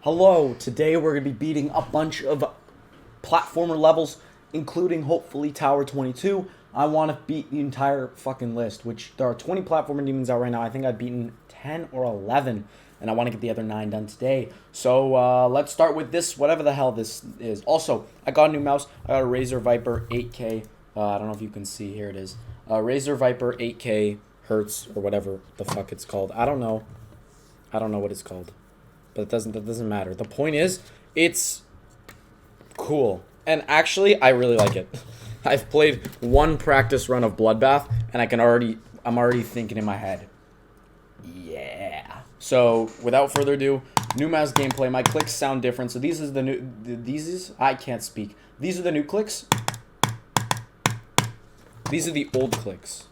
Hello, today we're going to be beating a bunch of platformer levels, including hopefully Tower 22. I want to beat the entire fucking list, which there are 20 platformer demons out right now. I think I've beaten 10 or 11, and I want to get the other 9 done today. So let's start with this, whatever the hell this is. Also, I got a new mouse. I got a Razer Viper 8K. I don't know if you can see. Here it is. Razer Viper 8K Hertz, or whatever the fuck it's called. I don't know what it's called. But that doesn't matter. The point is, it's cool. And actually, I really like it. I've played one practice run of Bloodbath, and I'm already thinking in my head, yeah. So, without further ado, new mouse gameplay. My clicks sound different. So these are the new, I can't speak. These are the new clicks. These are the old clicks.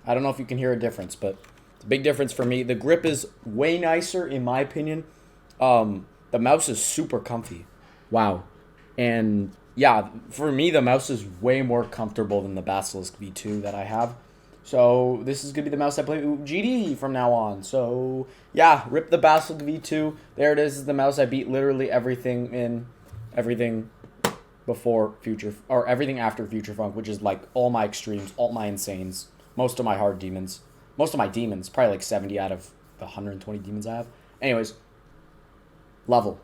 I don't know if you can hear a difference, but big difference for me. The grip is way nicer, in my opinion. The mouse is super comfy. Wow. And yeah, for me, the mouse is way more comfortable than the Basilisk V2 that I have. So this is going to be the mouse I play with GD from now on. So yeah, rip the Basilisk V2. There it is. This is the mouse I beat literally everything before Future, or everything after Future Funk, which is like all my extremes, all my insanes, most of my hard demons. Most of my demons, probably like 70 out of the 120 demons I have. Anyways, level.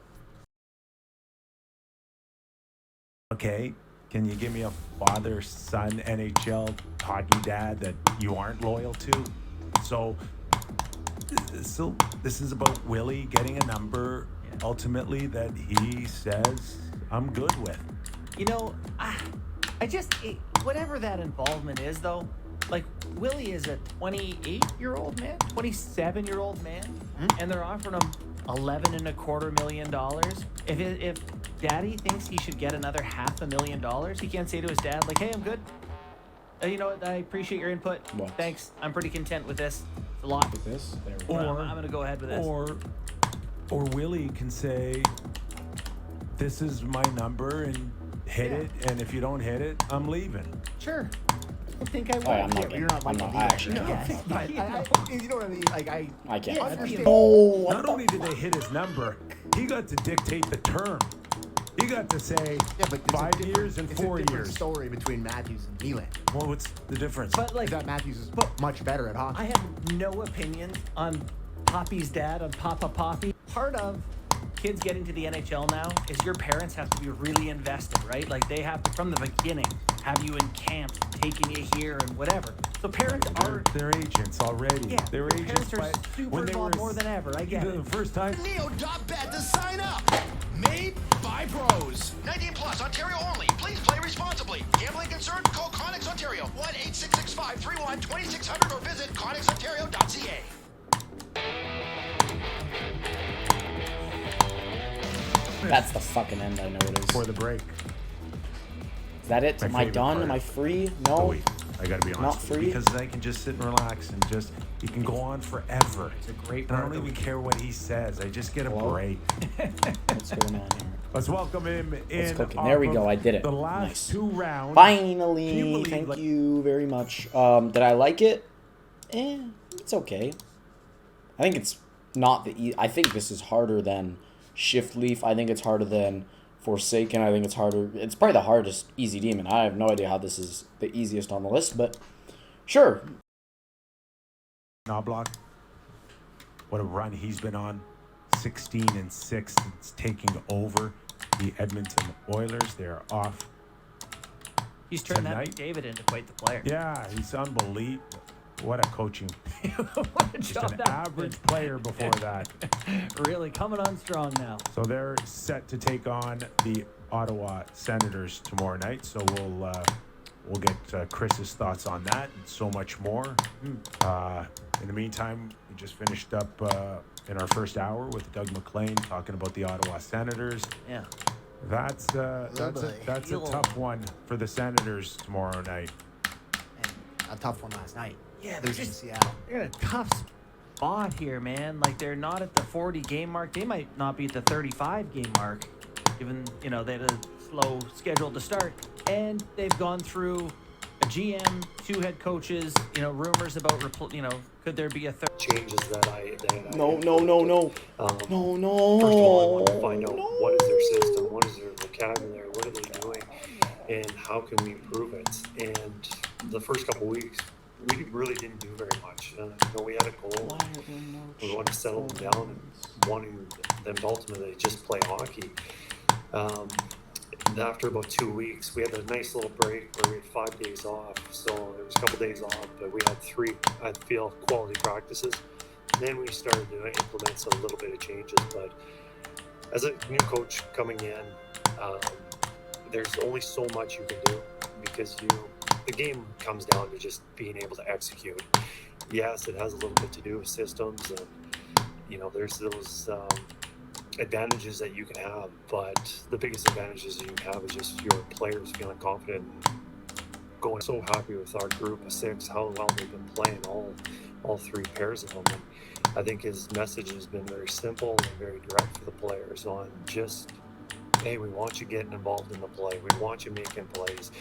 Okay, can you give me a father-son NHL hockey dad that you aren't loyal to? So this is about Willie getting a number, ultimately, that he says I'm good with. You know, whatever that involvement is, though, like, Willie is a 28-year-old man, 27-year-old man, and they're offering him $11.25 million. If Daddy thinks he should get another $500,000, he can't say to his dad, like, hey, I'm good. You know what? I appreciate your input. What? Thanks. I'm pretty content with this. It's a lot. With this? There we Or go. I'm going to go ahead with this. Or Willie can say, this is my number, and hit it, and if you don't hit it, I'm leaving. Sure. I think I will. I'm not. You're not I'm like not. I actually no, can't. you know what I mean? Like I can't. Yeah, understand. Oh, Not only did they hit his number, he got to dictate the term. He got to say Yeah, but there's 5 years and 4 It's a different years. story between Matthews and Nylander. Well, what's the difference? But, like, That Matthews is much better at hockey. I have no opinion on Poppy's dad, on Papa Poppy. Part of kids getting to the NHL now is your parents have to be really invested, right? Like, they have to, from the beginning, have you in camp, taking you here and whatever. So parents are... They're agents already. Yeah, they were your agents parents are super involved more than ever. I get it. The first time. Neo.bet to sign up. Made by pros. 19 plus, Ontario only. Please play responsibly. Gambling concerned? Call Connex Ontario. 1-866-531-2600 or visit connexontario.ca. that's the fucking end. I know it is. For the break. Is that it? My Am I favorite done? part. Am I free? Oh, No. wait. I gotta be honest. Not free? Because I can just sit and relax and just, you can go on forever. It's a great And I part don't of even care what he says. I just get a Hello? break. What's going on here? Let's welcome him in. cooking. There we off go. of I did it. The last Nice. 2 rounds. Can you Finally, believe, thank like- you very much. Did I like it? It's okay. I think it's not I think this is harder than Shift Leaf. I think it's harder than Forsaken. I think it's harder. It's probably the hardest easy demon. I have no idea how this is the easiest on the list, but sure. Knobloch. What a run he's been on. 16-6 since taking over the Edmonton Oilers. They're off. He's turned that Tonight? David into quite the player. Yeah, he's unbelievable. What a coaching. What a Just job an that's average player before that. been. Really coming on strong now. So they're set to take on the Ottawa Senators tomorrow night. So we'll get Chris's thoughts on that and so much more. In the meantime, we just finished up in our first hour with Doug McLean talking about the Ottawa Senators. Yeah. That's a tough one for the Senators tomorrow night. And a tough one last night. Yeah, Losing to Seattle. they're in a tough spot here, man. Like, they're not at the 40 game mark. They might not be at the 35 game mark, given, you know, they had a slow schedule to start. And they've gone through a GM, 2 head coaches, you know, rumors about, Could there be a third? changes that I No. First of all, I want to find out what is their system, what is their vocabulary, what are they doing, and how can we improve it. And the first couple of weeks, we really didn't do very much. We had a goal. We wanted to settle them down and wanting them to ultimately just play hockey. After about 2 weeks, we had a nice little break where we had 5 days off. So there was a couple days off, but we had 3, I feel, quality practices. And then we started to implement a little bit of changes. But as a new coach coming in, there's only so much you can do because the game comes down to just being able to execute. Yes, it has a little bit to do with systems, and there's those advantages that you can have, but the biggest advantages that you can have is just your players feeling confident and going. So happy with our group of 6, how well they've been playing, all 3 pairs of them. And I think his message has been very simple and very direct for the players on just, hey, we want you getting involved in the play. We want you making plays.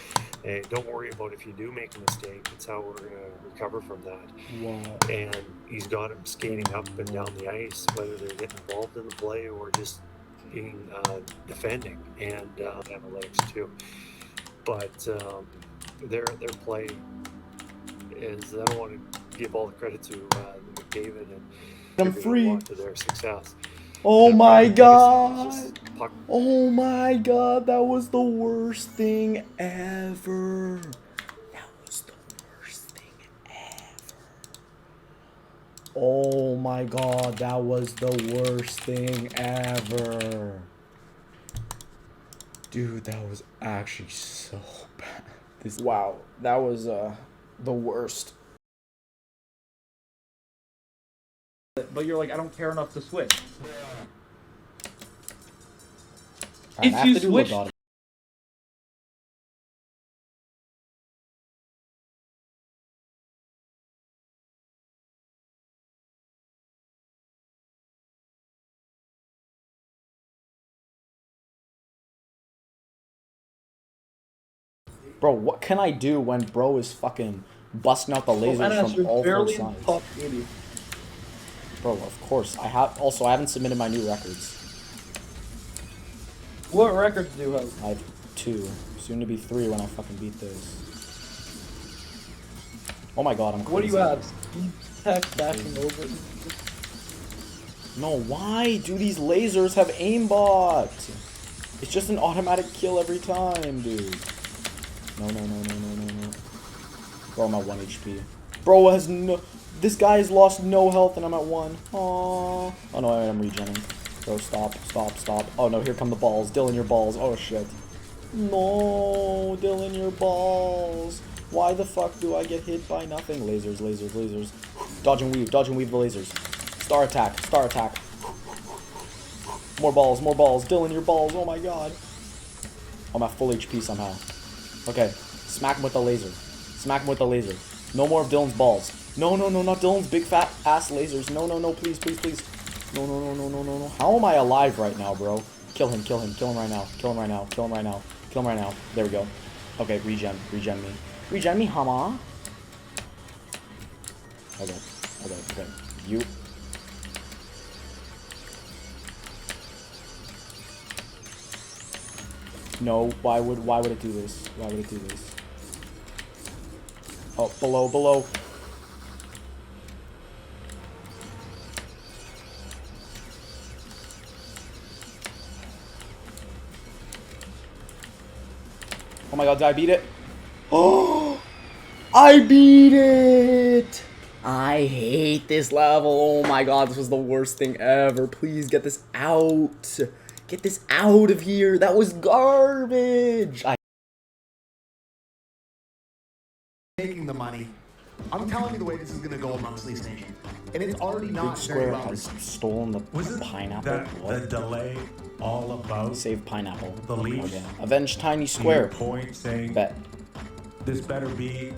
Hey, don't worry about if you do make a mistake. It's how we're going to recover from that. Wow. And he's got them skating up and down the ice, whether they're getting involved in the play or just being defending, and analytics too. But their play is, I don't want to give all the credit to McDavid and I'm free. to their success. Oh my god. Just puck. Oh my god, that was the worst thing ever. That was the worst thing ever. Oh my god, that was the worst thing ever. Dude, that was actually so bad. Wow, that was the worst. But you're like, I don't care enough to switch. Alright, If I have you to do switch- logotomy. Bro, what can I do when bro is fucking busting out the lasers from all 4 sides? Top 80. Bro, of course. I haven't submitted my new records. What records do you have? I have 2. Soon to be 3 when I fucking beat this. Oh my god, I'm crazy. What do you have? Speed tech bashing over. No, why do these lasers have aimbot? It's just an automatic kill every time, dude. No. Bro, I'm at 1 HP. Bro has no... This guy has lost no health and I'm at 1. Aww. Oh no, I'm regenning. Bro, stop. Oh no, here come the balls. Dylan, your balls. Oh shit. No, Dylan, your balls. Why the fuck do I get hit by nothing? Lasers. Dodge and weave the lasers. Star attack. More balls. Dylan, your balls. Oh my god. I'm at full HP somehow. Okay, smack him with the laser. No more of Dylan's balls. No, not Dylan's big fat ass lasers. No, please. No. How am I alive right now, bro? Kill him right now. There we go. Okay, regen me. Regen me, hama. Okay. You. No, why would it do this? Oh, below. Oh my god, did I beat it? Oh, I beat it! I hate this level. Oh my god, this was the worst thing ever. Please get this out. Get this out of here. That was garbage. Taking the money. I'm telling you the way this is gonna go amongst Leafs Nation. And it's already not Big very Square well. has stolen the Wasn't pineapple. that What? the delay all about Save pineapple. the Leafs? Okay. Avenge Tiny your Square. point saying Bet. this better be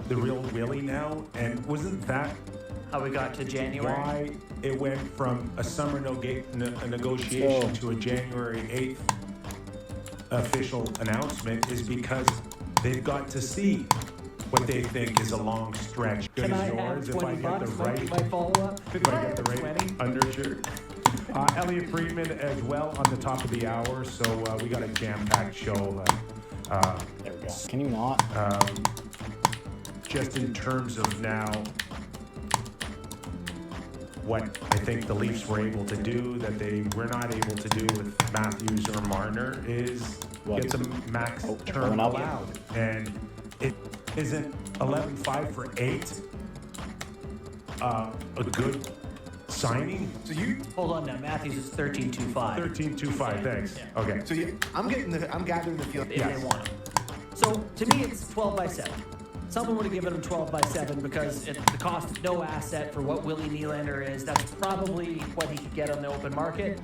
the real Willie now? And wasn't that How we got to January? why it went from a summer negotiation Let's to a January 8th official announcement? Is because they've got to see what they think is a long stretch. Good Can as I yours have if I 20 get the bucks? right. My follow-up? If I get the right 20? undershirt. Elliot Friedman as well on the top of the hour. So we got a jam-packed show. There we go. Can you not? Just in terms of now what I think the Leafs were able to do that they were not able to do with Matthews or Marner is What? get some max term going up. allowed. And it isn't 11-5 for 8 a good signing? So you, Hold on now. Matthews is 13.25. 13-2-5, thanks. Okay. so you, I'm gathering the feel. If they want him. So to me, it's 12 by 7. Someone would have given him 12 by 7 because at the cost of no asset for what Willie Nylander is, that's probably what he could get on the open market.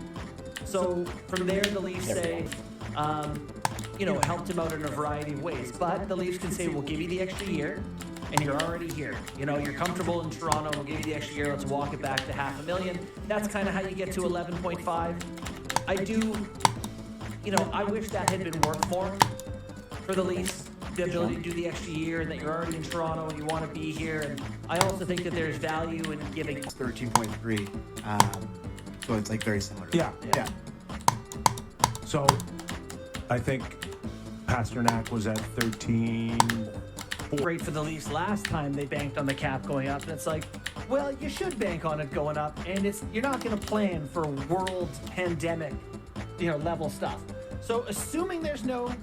So from there, the Leafs say, helped him out in a variety of ways. But the Leafs can say, we'll give you the extra year, and you're already here. You're comfortable in Toronto. We'll give you the extra year. Let's walk it back to $500,000. That's kind of how you get to 11.5. I wish that had been worth more for the Leafs. The ability to do the extra year, and that you're already in Toronto and you want to be here. And I also think that there's value in giving. 13.3. So it's like very similar. Yeah. Yeah. So I think Pasternak was at 13. Great for the Leafs last time they banked on the cap going up, and it's like, well, you should bank on it going up, and you're not going to plan for world pandemic, level stuff. So assuming there's no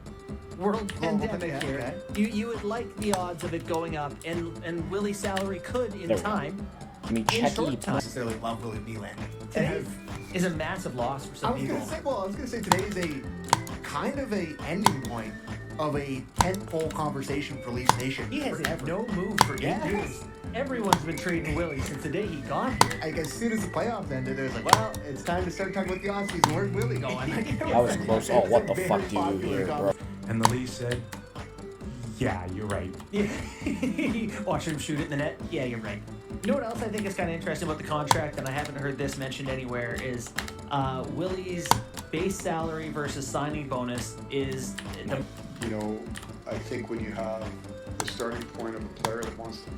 world pandemic here, you would like the odds of it going up, and Willie's salary could in There we go. time. Give me In short checky. time. Necessarily love Willie Nylander. Today is a massive loss for I some was people. gonna say today is a kind of a ending point of a tentpole conversation for Leafs Nation. He has forever. no move for 8 Yes. years. Everyone's been trading Willie since the day he got here. Like as soon as the playoffs ended, it was like, well, it's time to start talking about the offseason. Where's Willie going? That was close. Oh, what the fuck do you hear, bro? And the Leafs said, yeah, you're right. Yeah. Watch him shoot it in the net. Yeah, you're right. You know what else I think is kind of interesting about the contract, and I haven't heard this mentioned anywhere, is Willie's base salary versus signing bonus is the I think when you have the starting point of a player that wants to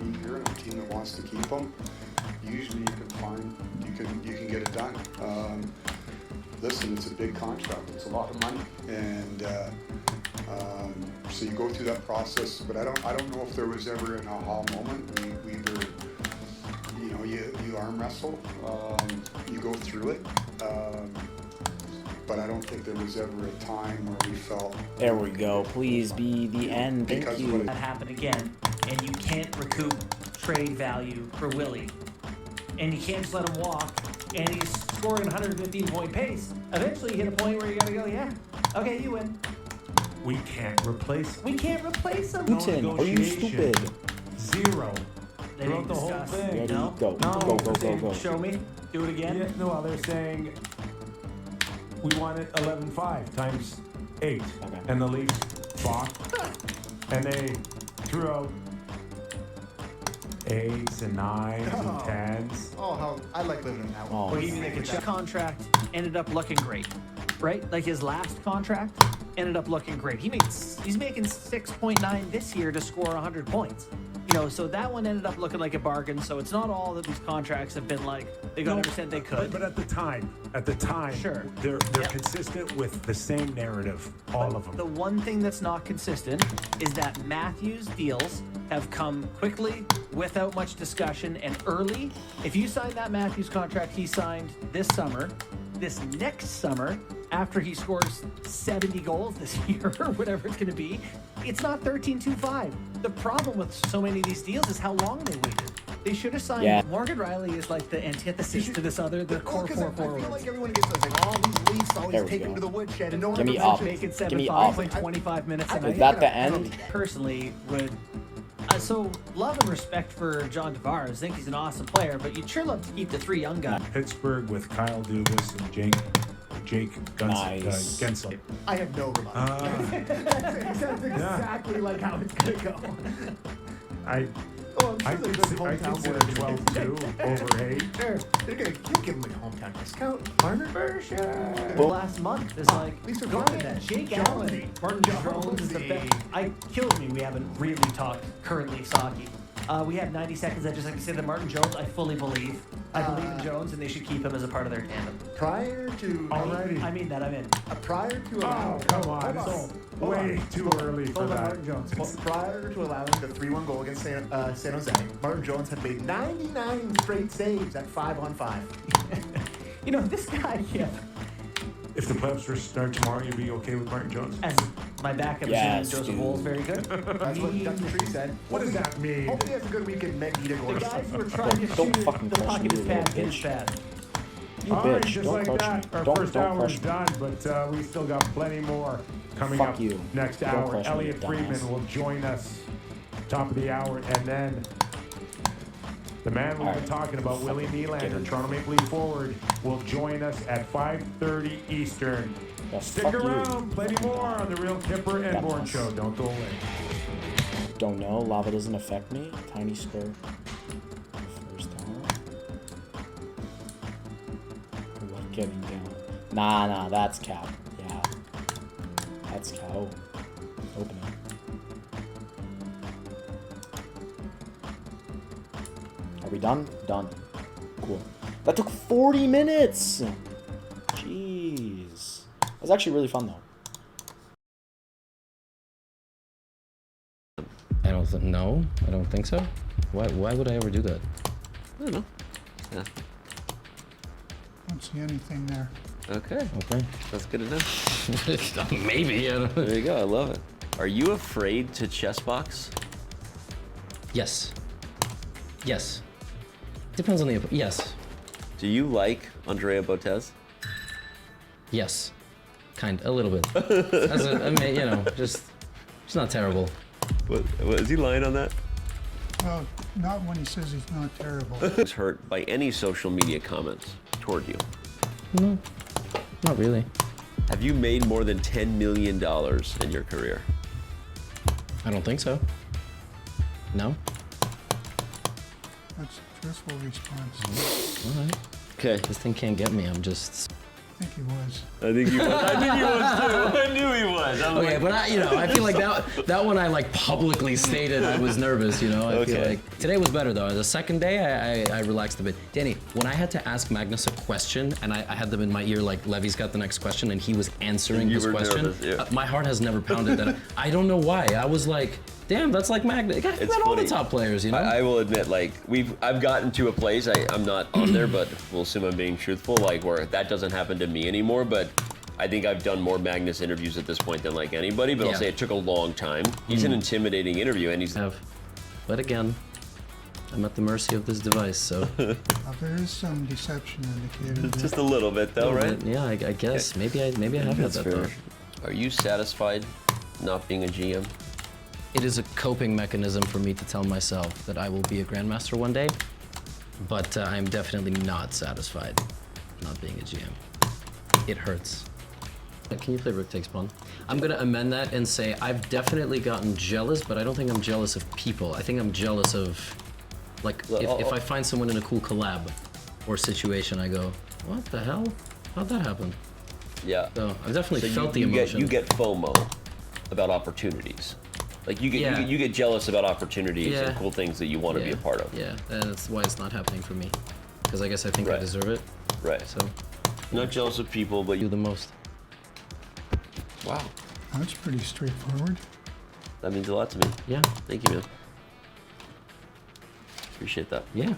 be here and a team that wants to keep them, usually you can get it done. Listen, it's a big contract. It's a lot of money, and so you go through that process. But I don't know if there was ever an aha moment. We either, you arm wrestle, you go through it. But I don't think there was ever a time where we felt. There we go. Please be the end. Thank Because you. what that happen again, and you can't recoup trade value for Willie, and you can't just let him walk, and he's scoring 115-point pace. Eventually, you hit a point where you gotta go, yeah, okay, you win. We can't replace him. We can't replace him. Putin, are you negotiation. stupid? 0. They Throughout didn't the whole discuss. thing. Ready? No. Go. No, Go, go, go, go. Show me. Do it again. Yeah, no, they're saying we want it 11.5 times 8. Okay. And the Leafs balked. And they threw out 8s and 9s and 10s. Oh, how I like living in that Oh, one. Well, he make a contract ended up looking great, right? Like his last contract ended up looking great. He's making 6.9 this year to score 100 points. So that one ended up looking like a bargain. So it's not all that these contracts have been like they got every cent they could. But at the time, Sure. they're Yep. consistent with the same narrative, all of them. The one thing that's not consistent is that Matthews deals have come quickly, without much discussion, and early. If you sign that Matthews contract he signed this summer, this next summer, after he scores 70 goals this year or whatever it's going to be, it's not 13.25. The problem with so many of these deals is how long they waited. They should have signed. Yeah. Morgan Riley is like the antithesis to this other, the core Because four I feel forwards. like everyone gets those like, all these Leafs always There we take go. him to the woodshed, and no one Give me ever up. mentions- Make it Give me 7-5, up. play 25 minutes a Is night. that the end? Personally would so love and respect for John Tavares. I think he's an awesome player, but you'd sure love to keep the 3 young guys. Pittsburgh with Kyle Dubas and Jake Nice. Gensel. I have no rebuttal. That's exactly like how it's gonna go. Oh, I I'm sure there's a good consider hometown boy. 12-2 over 8. They're gonna give him a hometown discount. Partner version. Last month is like, at least we're go finding get that. Jake Jonesy. Allen. Martin Jones is the best. I killed me. We haven't really talked currently Saki. We have 90 seconds. I'd just like to say that Martin Jones, I fully believe. I believe in Jones, and they should keep him as a part of their tandem. Prior to Alrighty. I mean that. I'm in. prior to Oh, allowing, come on. Hold It's Hold way on. too early for Hold on, that. Martin Jones. Well, prior to allowing the 3-1 goal against San Jose, Martin Jones had made 99 straight saves at 5-on-5. You know, this guy, yeah. If the playoffs were to start tomorrow, you'd be okay with Martin Jones? As my backup Yes, is Joseph dude. Wool's very good. That's what Dr. Tree said. What does that mean? Hopefully he has a good week in Magneto The or guys who are something. trying to Don't shoot fucking the crush pocket me, is you bad, little is bitch. bad. All right, bitch, just don't like crush that, me. our Don't first hour crush is me. done, but we still got plenty more coming Fuck up you. next Don't hour. crush me, Elliot you Friedman dumbass. will join us top of the hour, and then the man we've been Alright. talking about, Willie Nylander, Toronto Maple Leaf forward, will join us at 5:30 Eastern. Yeah, Stick fuck you. around, plenty more on the Real Kipper and Born Dumbass. Show. Don't go away. Don't know. Lava doesn't affect me. Tiny square. First hour. What getting down? Nah, that's cap. Yeah. That's cap. Oh. Open it. Are we done? Done. Cool. That took 40 minutes! Jeez. That was actually really fun, though. I don't think so. Why would I ever do that? I don't know. Yeah. Don't see anything there. Okay. Okay. That's good enough. Maybe. I don't know. There you go. I love it. Are you afraid to chess box? Yes. Yes. Depends on the yes. Do you like Andrea Botez? Yes. A little bit. I mean, just it's not terrible. What is he lying on that? Well, not when he says he's not terrible. Was hurt by any social media comments toward you? No. Not really. Have you made more than $10 million in your career? I don't think so. No. That's a truthful response. All right. Okay. This thing can't get me. I'm just. I think he was. I think he was. I think he was too. I knew he was. Okay, but I feel like that one I publicly stated I was nervous. I feel Okay. like today was better though. The second day I relaxed a bit. Danny, when I had to ask Magnus a question and I had them in my ear like Levy's got the next question and he was answering You his were question, nervous, yeah. my heart has never pounded that. I don't know why. I was like, damn, that's like Magnus. I've met all the funny. top players, I will admit, I've gotten to a place, I'm not on there, but we'll assume I'm being truthful, where that doesn't happen to me anymore, but I think I've done more Magnus interviews at this point than anybody, but I'll Yeah. say it took a long time. He's an intimidating interview, and he's... But again, I'm at the mercy of this device, so. There is some deception indicated. there. Just a little bit, though, right? Yeah, I guess. Maybe I have had that though. Are you satisfied not being a GM? It is a coping mechanism for me to tell myself that I will be a grandmaster one day, but I'm definitely not satisfied not being a GM. It hurts. Can you play Rook Takes Pawn? I'm gonna amend that and say I've definitely gotten jealous, but I don't think I'm jealous of people. I think I'm jealous of, if I find someone in a cool collab or situation, I go, what the hell? How'd that happen? Yeah. So I've definitely So felt the you emotion. you get FOMO about opportunities. You get jealous about opportunities Yeah. and cool things that you want to be a part of. Yeah, that's why it's not happening for me. Because I guess I think I Right. deserve it. Right. So Not jealous of people, but do the most. Wow. That's pretty straightforward. That means a lot to me. Yeah. Thank you, man. Appreciate that. Yeah.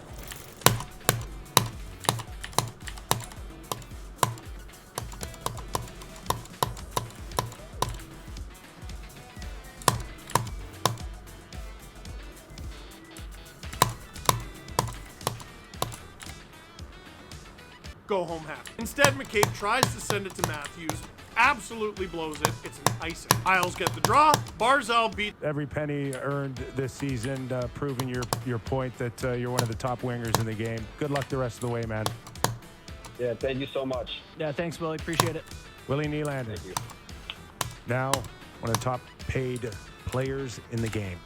Go home happy. Instead, McCabe tries to send it to Matthews, absolutely blows it. It's an icing. Isles get the draw. Barzal beat. Every penny earned this season, proving your point that you're one of the top wingers in the game. Good luck the rest of the way, man. Yeah, thank you so much. Yeah, thanks, Willie. Appreciate it. Willie Nylander. Thank you. Now, one of the top paid players in the game.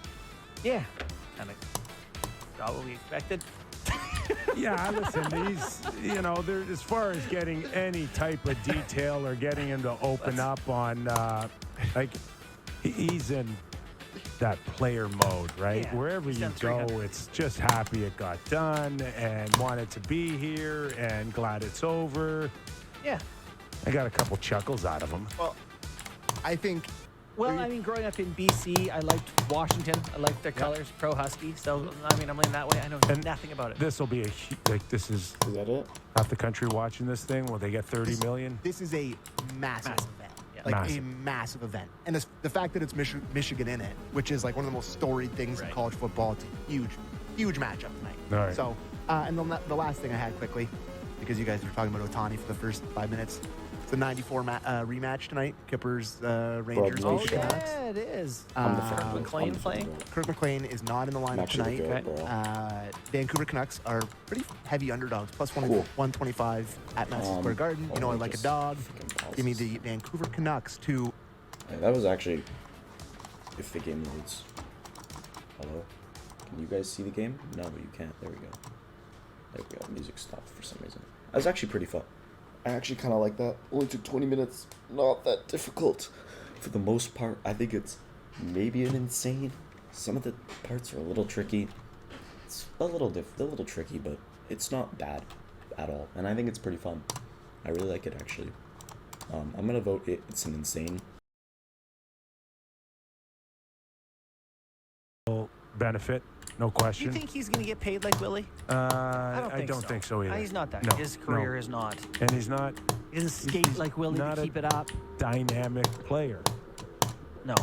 Yeah. Kind of Not what we expected. Yeah, listen, they're, as far as getting any type of detail or getting him to open up on, he's in that player mode, right? Yeah, Wherever he's you done go, 300. it's just happy it got done and wanted to be here and glad it's over. Yeah. I got a couple chuckles out of him. Well, I think. Well, I mean, growing up in BC, I liked Washington. I liked their colors, pro Husky. So, I mean, I'm leaning that way. I know nothing about it. This will be this is that it? Half the country watching this thing. Will they get 30 million? This is a massive event. Yeah. Like Massive. a massive event. And the fact that it's Michigan in it, which is like one of the most storied things in college football, it's a huge matchup tonight. All right. So, and then the last thing I had quickly, because you guys were talking about Ohtani for the first 5 minutes, it's the 94 rematch tonight. Kippers, Rangers. Oh, Michigan Canucks. yeah, it is. I'm the Kirk fan. McLean playing. Kirk McLean is not in the lineup actually tonight. good, bro. Vancouver Canucks are pretty heavy underdogs, plus Cool. 125 at Madison Square Garden. You know, I like a dog. Give me the Vancouver Canucks to. Yeah, that was actually. If the game loads. Hello? Can you guys see the game? No, you can't. There we go. There we go. Music stopped for some reason. That was actually pretty fun. I actually kind of like that. Only took 20 minutes. Not that difficult. For the most part, I think it's maybe an insane. Some of the parts are a little tricky. It's a little tricky, but it's not bad at all. And I think it's pretty fun. I really like it, actually. I'm going to vote it's an insane. Benefit, no Do question. you think he's going to get paid like Willie? I don't think so either. He's not that. No, His career is not. And he's not. He doesn't skate like Willie not to a keep it up. Dynamic player. No,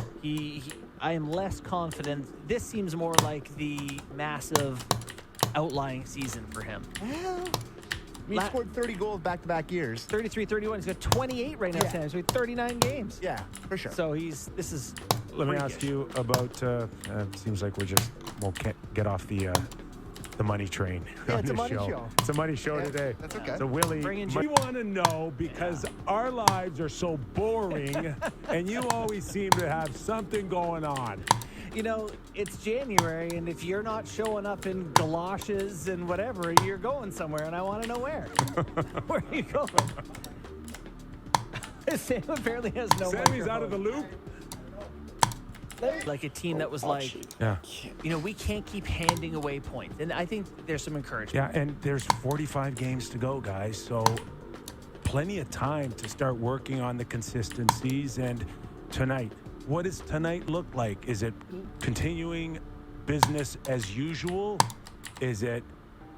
I am less confident. This seems more like the massive outlying season for him. Well, he scored 30 goals back-to-back years. 33, 31. He's got 28 right now. Yeah. He's got 39 games. Yeah, for sure. So this is. Let me freakish. ask you about. It seems like won't get off the money train. Yeah, on it's a this money show. It's a money show Yeah, today. that's okay. So Willie, Bring in we want to know because our lives are so boring, and you always seem to have something going on. You know, it's January, and if you're not showing up in galoshes and whatever, you're going somewhere, and I want to know where. Where are you going? Sam apparently has no. Sammy's out of the loop. Like a team that was like, Yeah. you know, we can't keep handing away points, and I think there's some encouragement. Yeah, and there's 45 games to go, guys. So plenty of time to start working on the consistencies. And tonight, what does tonight look like? Is it continuing business as usual? Is it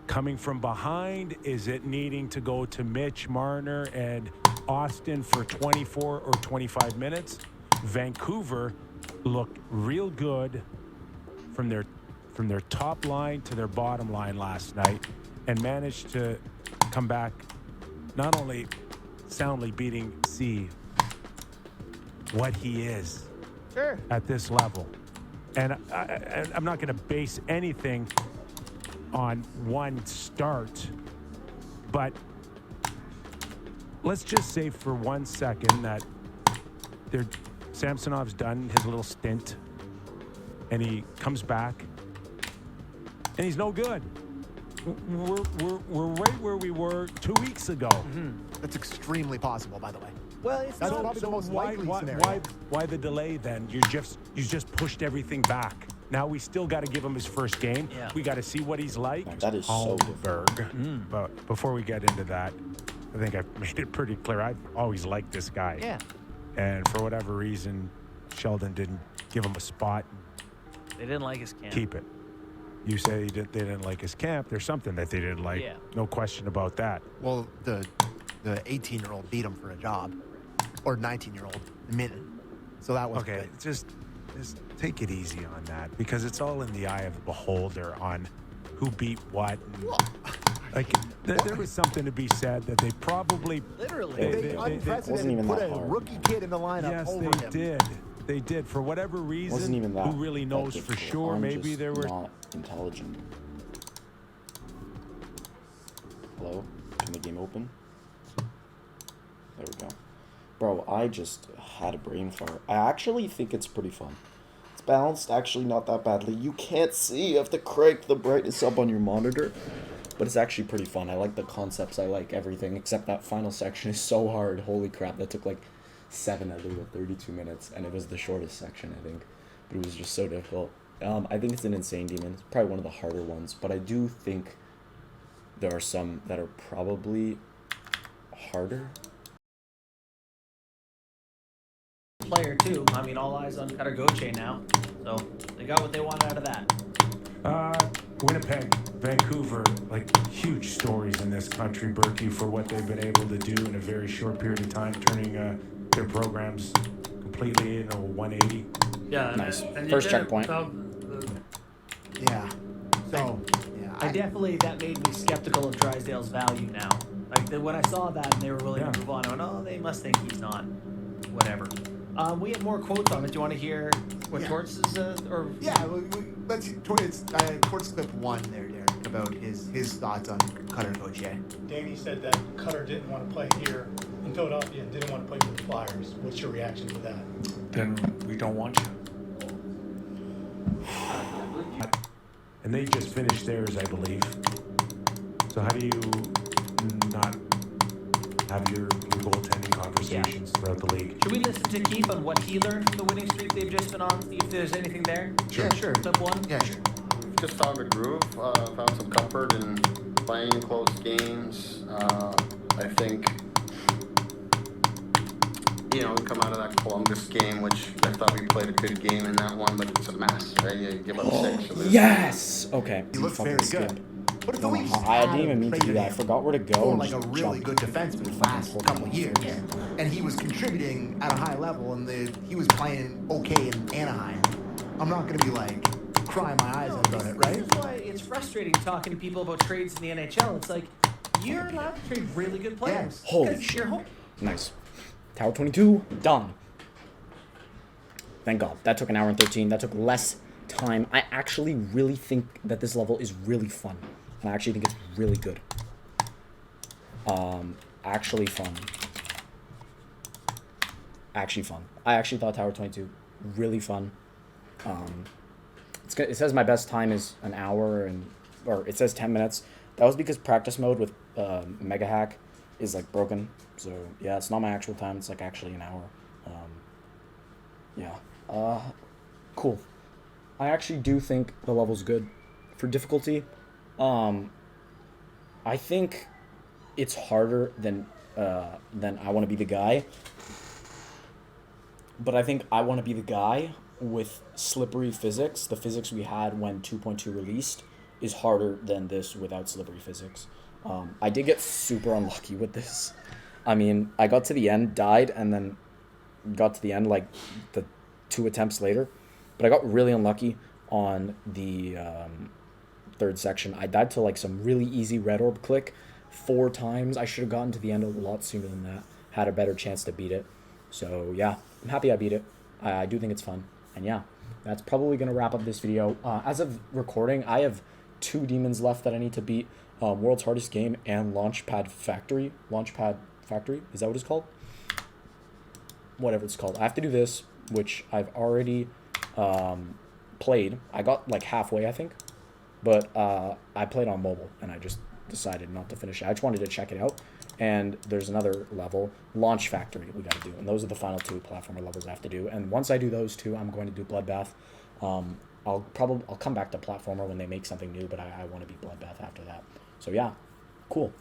coming from behind? Is it needing to go to Mitch Marner and Austin for 24 or 25 minutes? Vancouver looked real good from their top line to their bottom line last night and managed to come back, not only soundly beating C, what he is at this level. And I'm not going to base anything on one start, but let's just say for 1 second that Samsonov's done his little stint, and he comes back, and he's no good. We're right where we were 2 weeks ago. That's extremely possible, by the way. Well, it's That's not. probably the most likely scenario. Why the delay then? You just pushed everything back. Now we still got to give him his first game. Yeah. We got to see what he's like. That is so Holmberg. But before we get into that, I think I've made it pretty clear. I've always liked this guy. Yeah. And for whatever reason, Sheldon didn't give him a spot. They didn't like his camp. Keep it. You say they didn't like his camp. There's something that they didn't like. Yeah. No question about that. Well, the 18-year-old beat him for a job, or 19-year-old minute. So that was Okay, good. just take it easy on that because it's all in the eye of the beholder on who beat what. And, there was something to be said that they probably Literally. They unprecedented put a rookie kid in the lineup yes, over they him. did. They did for whatever reason. Wasn't even that. Who really knows for sure? I'm Maybe just there were. not intelligent. Hello? Can the game open? There we go. Bro, I just had a brain fart. I actually think it's pretty fun. It's balanced actually not that badly. You can't see. You have to crank the brightness up on your monitor. But it's actually pretty fun. I like the concepts. I like everything. Except that final section is so hard. Holy crap. That took like 7 out of the 32 minutes. And it was the shortest section, I think. But it was just so difficult. I think it's an insane demon. It's probably one of the harder ones. But I do think there are some that are probably harder. Player too. I mean, all eyes on Cutter Goche now. So they got what they wanted out of that. Winnipeg, Vancouver, like huge stories in this country, Berkey, for what they've been able to do in a very short period of time, turning their programs completely into 180. Yeah, Nice. and First you did checkpoint. Yeah. So, yeah. I definitely, that made me skeptical of Drysdale's value now. Like, when I saw that and they were willing to move on, I went, oh, they must think he's not. Whatever. We have more quotes on it. Do you want to hear what Torts is, or? Yeah, let's see. Torts clip 1 there, Derek, about his thoughts on Cutter Goche. Danny said that Cutter didn't want to play here in Philadelphia and didn't want to play for the Flyers. What's your reaction to that? Then we don't want you. And they just finished theirs, I believe. So how do you not have your goaltending conversations throughout the league? Should we listen to Keith on what he learned from the winning streak they've just been on? See if there's anything there? Sure. Yeah, sure. Clip 1? Yeah, sure. Just found a groove, found some comfort in playing close games. I think, we come out of that Columbus game, which I thought we played a good game in that one, but it's a mess, right? You give up 6. You lose. Yes! Okay. He looks very good. But if the Leafs I didn't even mean to do that. I forgot where to go. for And like a just really jumped. good defenseman the last couple of years, and he was contributing at a high level, and he was playing okay in Anaheim. I'm not going to be like crying my eyes out about it, right? This is why it's frustrating talking to people about trades in the NHL. It's like, you're allowed to trade really good players. Holy 'Cause shit. you're home. Nice. Tower 22, done. Thank God. That took 1 hour and 13. That took less time. I actually really think that this level is really fun. And I actually think it's really good. Actually fun. Actually fun. I actually thought Tower 22 really fun. It says my best time is an hour or it says 10 minutes. That was because practice mode with Mega Hack is like broken. So yeah, it's not my actual time. It's like actually an hour. Cool. I actually do think the level's good. For difficulty, I think it's harder than I Want to Be the Guy. But I think I Want to Be the Guy with slippery physics, the physics we had when 2.2 released, is harder than this without slippery physics. I did get super unlucky with this. I mean, I got to the end, died, and then got to the end like the 2 attempts later. But I got really unlucky on the third section. I died to like some really easy red orb click 4 times. I should have gotten to the end a lot sooner than that. Had a better chance to beat it. So yeah, I'm happy I beat it. I do think it's fun. And yeah, that's probably going to wrap up this video. As of recording, I have 2 demons left that I need to beat. World's Hardest Game and Launchpad Factory. Launchpad Factory? Is that what it's called? Whatever it's called. I have to do this, which I've already played. I got like halfway, I think. But I played on mobile, and I just decided not to finish it. I just wanted to check it out. And there's another level, Launch Factory, we got to do. And those are the final 2 platformer levels I have to do. And once I do those 2, I'm going to do Bloodbath. I'll come back to platformer when they make something new, but I want to be Bloodbath after that. So yeah, cool.